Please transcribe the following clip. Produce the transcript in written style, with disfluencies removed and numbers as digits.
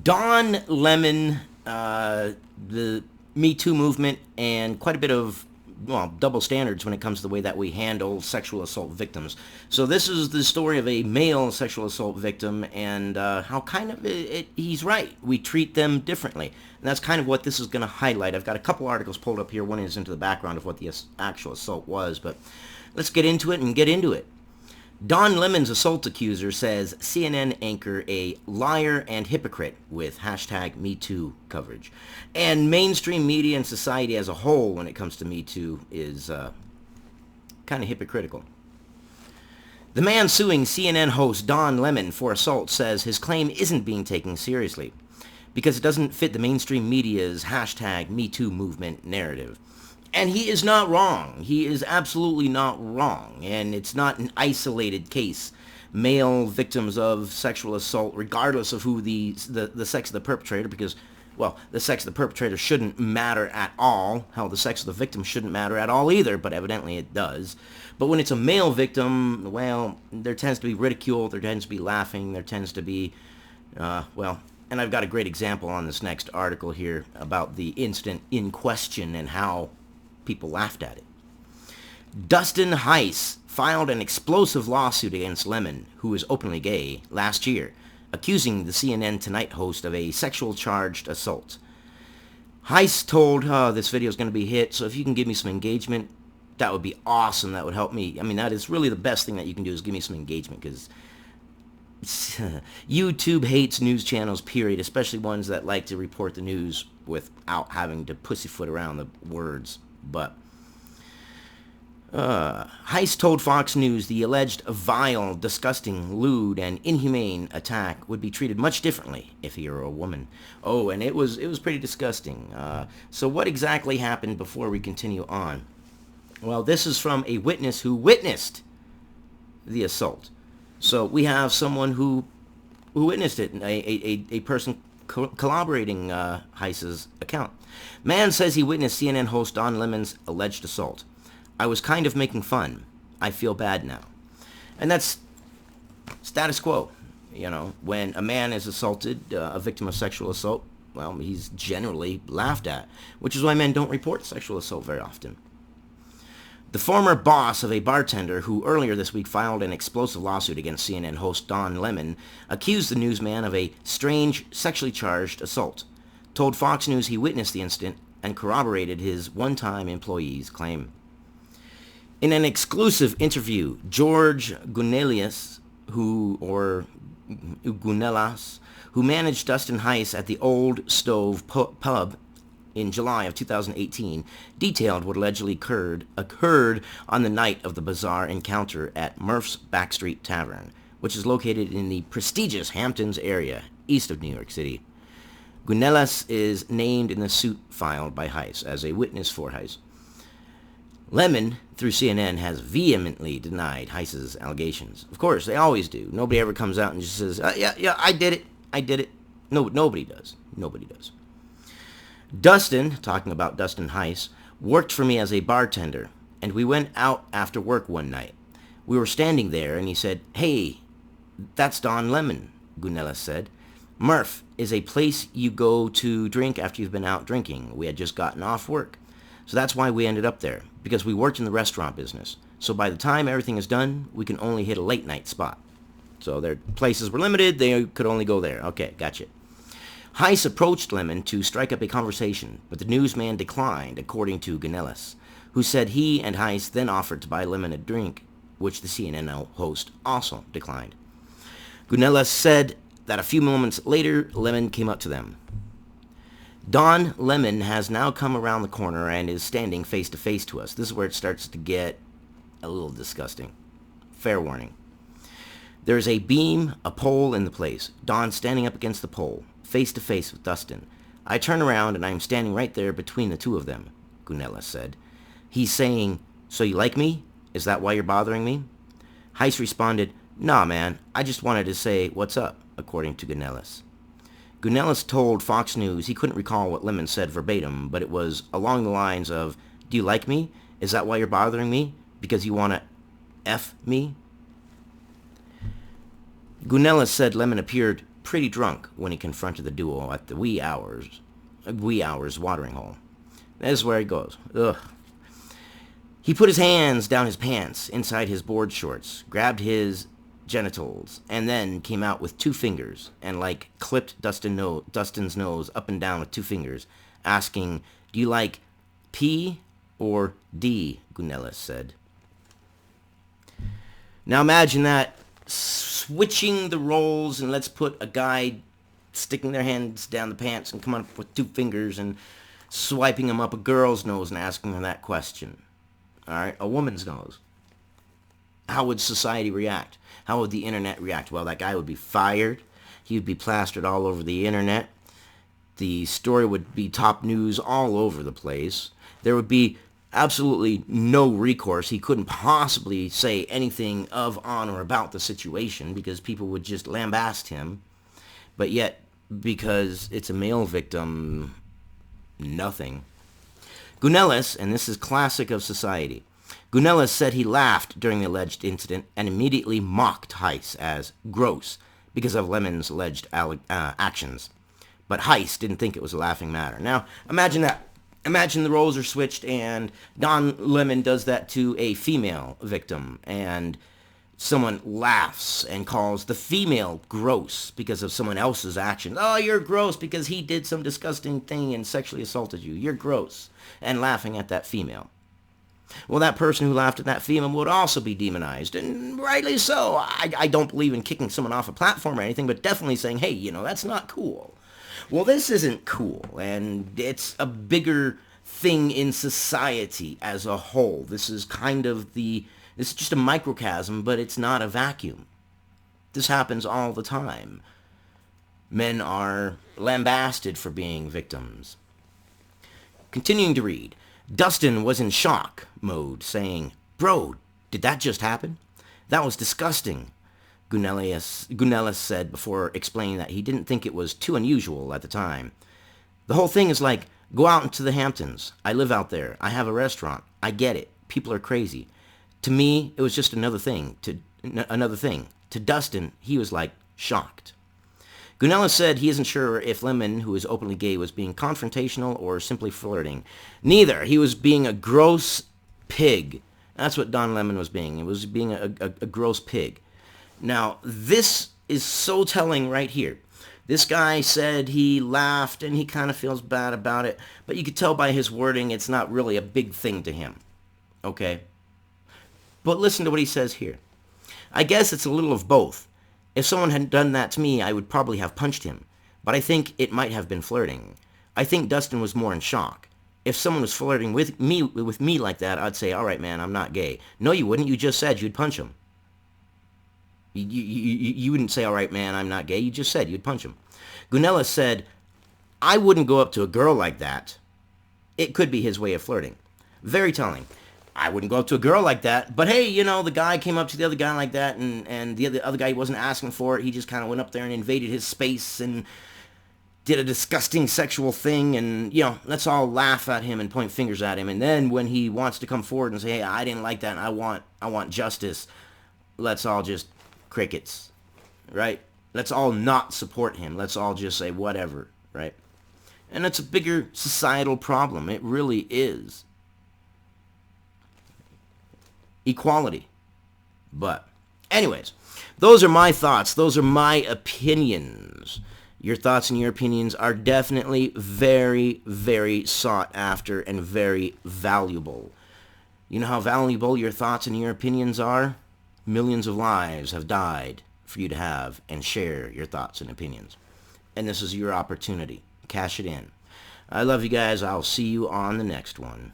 Don Lemon, the Me Too movement, and quite a bit of double standards when it comes to the way that we handle sexual assault victims. So this is the story of a male sexual assault victim, and how kind of he's right. We treat them differently, and that's kind of what this is going to highlight. I've got a couple articles pulled up here. One is into the background of what the actual assault was, but let's get into it and get into it. Don Lemon's assault accuser says CNN anchor a liar and hypocrite with hashtag MeToo coverage. And mainstream media and society as a whole when it comes to Me Too is kind of hypocritical. The man suing CNN host Don Lemon for assault says his claim isn't being taken seriously because it doesn't fit the mainstream media's hashtag MeToo movement narrative. And he is not wrong. He is absolutely not wrong. And it's not an isolated case. Male victims of sexual assault, regardless of who the sex of the perpetrator, because, well, the sex of the perpetrator shouldn't matter at all. Hell, the sex of the victim shouldn't matter at all either, but evidently it does. But when it's a male victim, well, there tends to be ridicule, there tends to be laughing, there tends to be, and I've got a great example on this next article here about the incident in question and how people laughed at it. Dustin Heiss filed an explosive lawsuit against Lemon, who is openly gay, last year, accusing the CNN Tonight host of a sexual charged assault. Heiss told, this video is going to be hit, so if you can give me some engagement, that would be awesome. That would help me. I mean, that is really the best thing that you can do is give me some engagement, because YouTube hates news channels, period, especially ones that like to report the news without having to pussyfoot around the words. But Heiss told Fox News the alleged vile, disgusting, lewd, and inhumane attack would be treated much differently if he were a woman. Oh, and it was pretty disgusting. So what exactly happened before we continue on? Well, this is from a witness who witnessed the assault. So we have someone who witnessed it, a person corroborating Heiss's account. Man says he witnessed CNN host Don Lemon's alleged assault. I was kind of making fun. I feel bad now. And that's status quo. You know, when a man is assaulted, a victim of sexual assault, well, he's generally laughed at, which is why men don't report sexual assault very often. The former boss of a bartender who earlier this week filed an explosive lawsuit against CNN host Don Lemon accused the newsman of a strange, sexually charged assault, told Fox News he witnessed the incident, and corroborated his one-time employee's claim. In an exclusive interview, George Gunelius, who managed Dustin Heiss at the Old Stove pub in July of 2018, detailed what allegedly occurred on the night of the bizarre encounter at Murph's Backstreet Tavern, which is located in the prestigious Hamptons area, east of New York City. Gunelius is named in the suit filed by Heiss as a witness for Heiss. Lemon, through CNN, has vehemently denied Heiss's allegations. Of course, they always do. Nobody ever comes out and just says, yeah, I did it. No, nobody does. Nobody does. Dustin, talking about Dustin Heiss, worked for me as a bartender, and we went out after work one night. We were standing there, and he said, "Hey, that's Don Lemon," Gunelius said. "Murph is a place you go to drink after you've been out drinking. We had just gotten off work. So that's why we ended up there, because we worked in the restaurant business. So by the time everything is done, we can only hit a late night spot." So their places were limited, they could only go there. Okay, gotcha. Heiss approached Lemon to strike up a conversation, but the newsman declined, according to Gunelius, who said he and Heiss then offered to buy Lemon a drink, which the CNN host also declined. Gunelius said that a few moments later, Lemon came up to them. Don Lemon has now come around the corner and is standing face to face to us. This is where it starts to get a little disgusting. Fair warning. There is a beam, a pole in the place. Don standing up against the pole, face to face with Dustin. I turn around and I am standing right there between the two of them, Gunelius said. He's saying, "So you like me? Is that why you're bothering me?" Heiss responded, "Nah, man, I just wanted to say what's up," according to Gunelius. Gunelius told Fox News he couldn't recall what Lemon said verbatim, but it was along the lines of, "Do you like me? Is that why you're bothering me? Because you want to F me?" Gunelius said Lemon appeared pretty drunk when he confronted the duo at the wee hours watering hole. This is where he goes. Ugh. He put his hands down his pants inside his board shorts, grabbed his genitals, and then came out with 2 fingers and clipped Dustin's nose up and down with 2 fingers, asking, "Do you like P or D?" Gunellis said. Now imagine that, switching the roles, and let's put a guy sticking their hands down the pants and coming up with 2 fingers and swiping them up a girl's nose and asking her that question. All right, a woman's nose. How would society react? How would the internet react? Well, that guy would be fired. He would be plastered all over the internet. The story would be top news all over the place. There would be absolutely no recourse. He couldn't possibly say anything of, on, or about the situation because people would just lambaste him. But yet, because it's a male victim, nothing. Gunellis, and this is classic of society, Gunellis said he laughed during the alleged incident and immediately mocked Heiss as gross because of Lemon's alleged actions. But Heiss didn't think it was a laughing matter. Now, imagine that. Imagine the roles are switched and Don Lemon does that to a female victim and someone laughs and calls the female gross because of someone else's actions. Oh, you're gross because he did some disgusting thing and sexually assaulted you. You're gross. And laughing at that female. Well, that person who laughed at that female would also be demonized, and rightly so. I don't believe in kicking someone off a platform or anything, but definitely saying, hey, that's not cool. Well, this isn't cool, and it's a bigger thing in society as a whole. This is just a microcosm, but it's not a vacuum. This happens all the time. Men are lambasted for being victims. Continuing to read, Dustin was in shock mode, saying, "Bro, did that just happen? That was disgusting," Gunellis said before explaining that he didn't think it was too unusual at the time. "The whole thing is like, go out into the Hamptons. I live out there. I have a restaurant. I get it. People are crazy. To me, it was just another thing. To Dustin, he was shocked." Gunellis said he isn't sure if Lemon, who is openly gay, was being confrontational or simply flirting. Neither. He was being a gross pig. That's what Don Lemon was being. He was being a gross pig. Now, this is so telling right here. This guy said he laughed and he kind of feels bad about it, but you could tell by his wording it's not really a big thing to him. Okay? But listen to what he says here. "I guess it's a little of both. If someone had done that to me, I would probably have punched him. But I think it might have been flirting. I think Dustin was more in shock. If someone was flirting with me like that, I'd say, all right, man, I'm not gay. No, you wouldn't. You just said you'd punch him. You wouldn't say, all right, man, I'm not gay. You just said you'd punch him." Gunellis said, "I wouldn't go up to a girl like that." It could be his way of flirting. Very telling. I wouldn't go up to a girl like that, but hey, the guy came up to the other guy like that, and the other guy wasn't asking for it. He just kind of went up there and invaded his space and did a disgusting sexual thing, and, let's all laugh at him and point fingers at him. And then when he wants to come forward and say, hey, I didn't like that, and I want justice, let's all just crickets, right? Let's all not support him. Let's all just say whatever, right? And it's a bigger societal problem. It really is. Equality. But anyways, those are my thoughts. Those are my opinions. Your thoughts and your opinions are definitely very, very sought after and very valuable. You know how valuable your thoughts and your opinions are? Millions of lives have died for you to have and share your thoughts and opinions. And this is your opportunity. Cash it in. I love you guys. I'll see you on the next one.